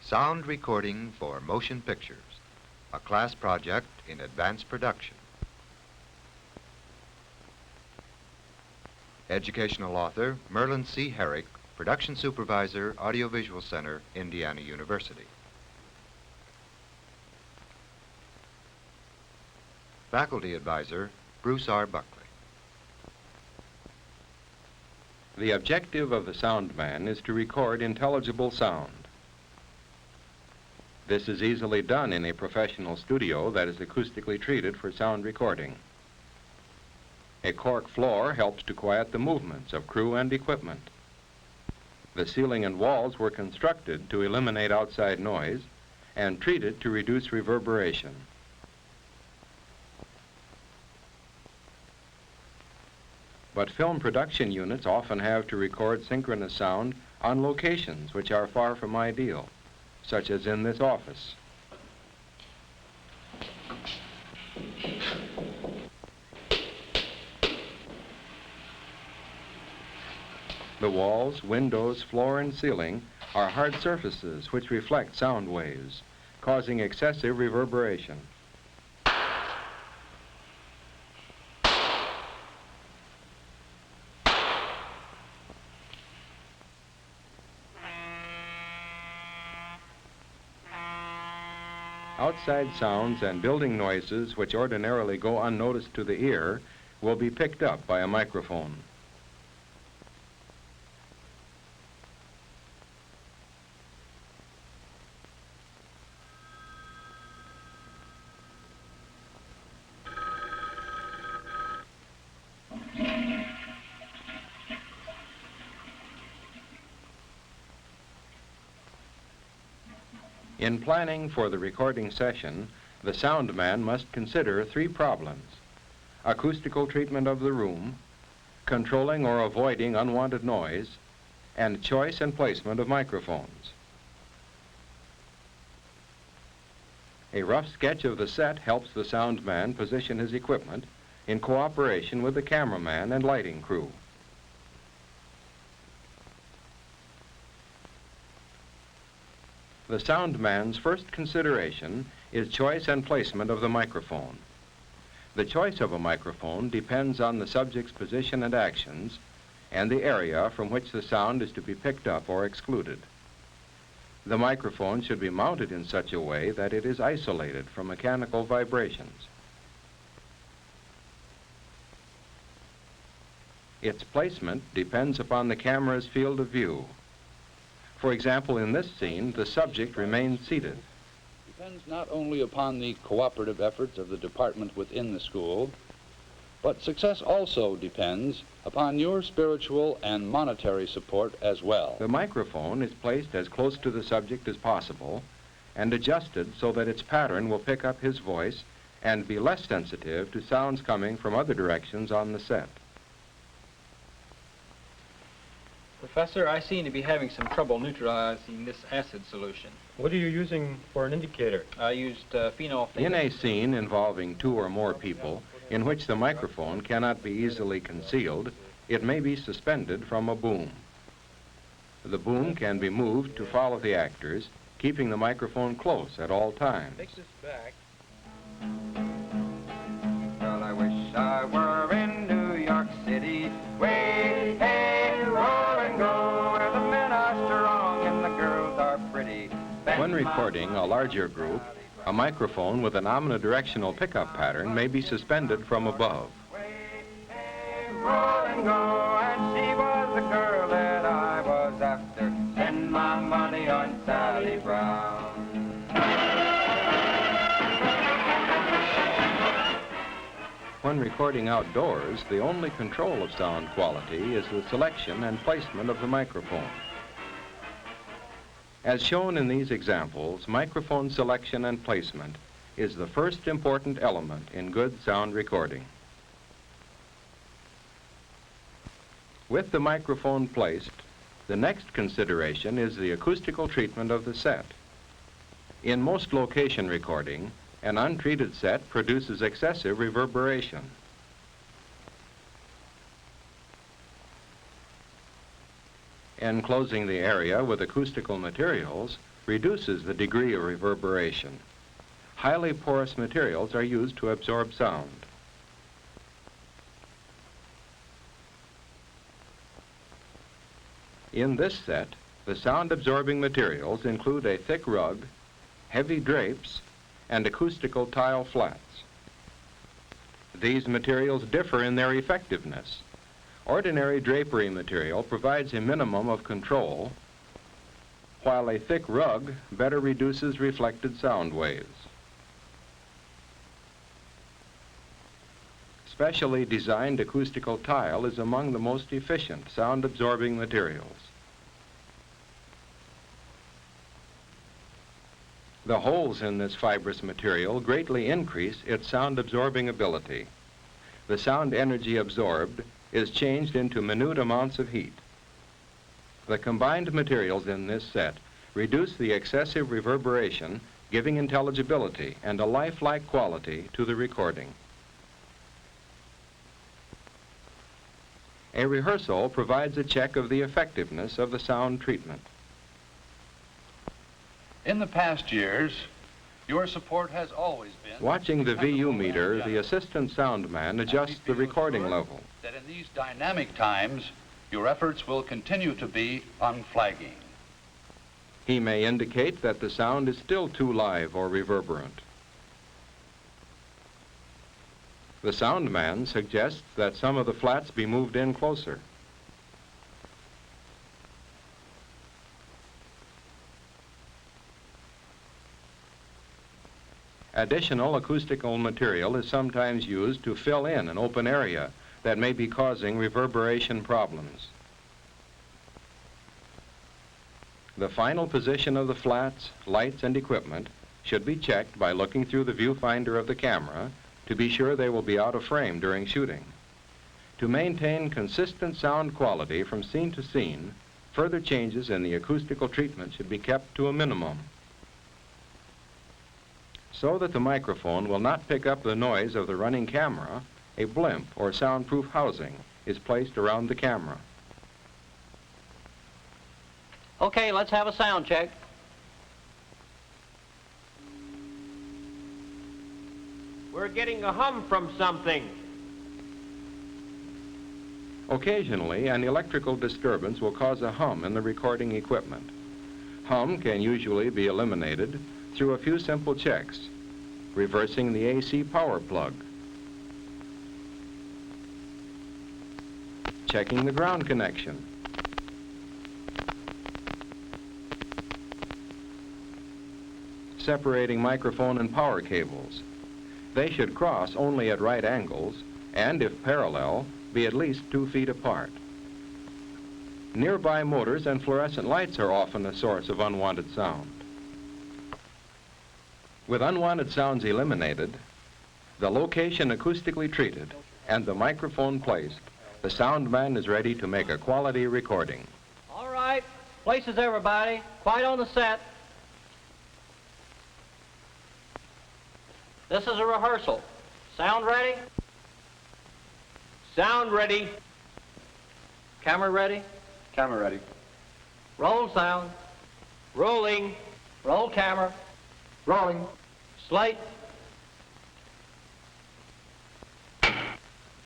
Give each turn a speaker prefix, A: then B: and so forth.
A: Sound Recording for Motion Pictures, a class project in advanced production. Educational author Merlin C. Herrick, Production Supervisor, Audiovisual Center, Indiana University. Faculty Advisor Bruce R. Buckley.
B: The objective of the sound man is to record intelligible sound. This is easily done in a professional studio that is acoustically treated for sound recording. A cork floor helps to quiet the movements of crew and equipment. The ceiling and walls were constructed to eliminate outside noise and treated to reduce reverberation. But film production units often have to record synchronous sound on locations which are far from ideal, such as in this office. The walls, windows, floor, and ceiling are hard surfaces which reflect sound waves, causing excessive reverberation. Outside sounds and building noises which ordinarily go unnoticed to the ear will be picked up by a microphone. In planning for the recording session, the sound man must consider three problems: acoustical treatment of the room, controlling or avoiding unwanted noise, and choice and placement of microphones. A rough sketch of the set helps the sound man position his equipment in cooperation with the cameraman and lighting crew. The sound man's first consideration is choice and placement of the microphone. The choice of a microphone depends on the subject's position and actions and the area from which the sound is to be picked up or excluded. The microphone should be mounted in such a way that it is isolated from mechanical vibrations. Its placement depends upon the camera's field of view. For example, in this scene, the subject remains seated.
C: Depends not only upon the cooperative efforts of the department within the school, but success also depends upon your spiritual and monetary support as well.
B: The microphone is placed as close to the subject as possible and adjusted so that its pattern will pick up his voice and be less sensitive to sounds coming from other directions on the set.
D: Professor, I seem to be having some trouble neutralizing this acid solution.
E: What are you using for an indicator?
D: I used phenol.
B: In a scene involving two or more people, in which the microphone cannot be easily concealed, it may be suspended from a boom. The boom can be moved to follow the actors, keeping the microphone close at all times.
E: Fix this back.
F: Well, I wish I were in New York City. Way, hey, roll and go, where the men are strong and the girls are pretty.
B: When recording a larger group, a microphone with an omnidirectional pickup pattern may be suspended from above.
F: Way, hey, roll and go, and she was the girl that I was after. Spend my money on Sally Brown.
B: When recording outdoors, the only control of sound quality is the selection and placement of the microphone. As shown in these examples, microphone selection and placement is the first important element in good sound recording. With the microphone placed, the next consideration is the acoustical treatment of the set. In most location recording, an untreated set produces excessive reverberation. Enclosing the area with acoustical materials reduces the degree of reverberation. Highly porous materials are used to absorb sound. In this set, the sound-absorbing materials include a thick rug, heavy drapes, and acoustical tile flats. These materials differ in their effectiveness. Ordinary drapery material provides a minimum of control, while a thick rug better reduces reflected sound waves. Specially designed acoustical tile is among the most efficient sound-absorbing materials. The holes in this fibrous material greatly increase its sound-absorbing ability. The sound energy absorbed is changed into minute amounts of heat. The combined materials in this set reduce the excessive reverberation, giving intelligibility and a lifelike quality to the recording. A rehearsal provides a check of the effectiveness of the sound treatment.
C: In the past years, your support has always been...
B: Watching the VU meter, the assistant sound man adjusts the recording level.
C: That in these dynamic times, your efforts will continue to be unflagging.
B: He may indicate that the sound is still too live or reverberant. The sound man suggests that some of the flats be moved in closer. Additional acoustical material is sometimes used to fill in an open area that may be causing reverberation problems. The final position of the flats, lights, and equipment should be checked by looking through the viewfinder of the camera to be sure they will be out of frame during shooting. To maintain consistent sound quality from scene to scene, further changes in the acoustical treatment should be kept to a minimum. So that the microphone will not pick up the noise of the running camera, a blimp or soundproof housing is placed around the camera.
G: Okay, let's have a sound check.
E: We're getting a hum from something.
B: Occasionally, an electrical disturbance will cause a hum in the recording equipment. Hum can usually be eliminated through a few simple checks, reversing the AC power plug, checking the ground connection, separating microphone and power cables. They should cross only at right angles and, if parallel, be at least 2 feet apart. Nearby motors and fluorescent lights are often a source of unwanted sound. With unwanted sounds eliminated, the location acoustically treated, and the microphone placed, the sound man is ready to make a quality recording.
G: All right, places everybody, quiet on the set. This is a rehearsal. Sound ready?
E: Sound ready.
G: Camera ready?
F: Camera ready.
G: Roll sound.
E: Rolling.
G: Roll camera.
F: Rolling.
G: Slate.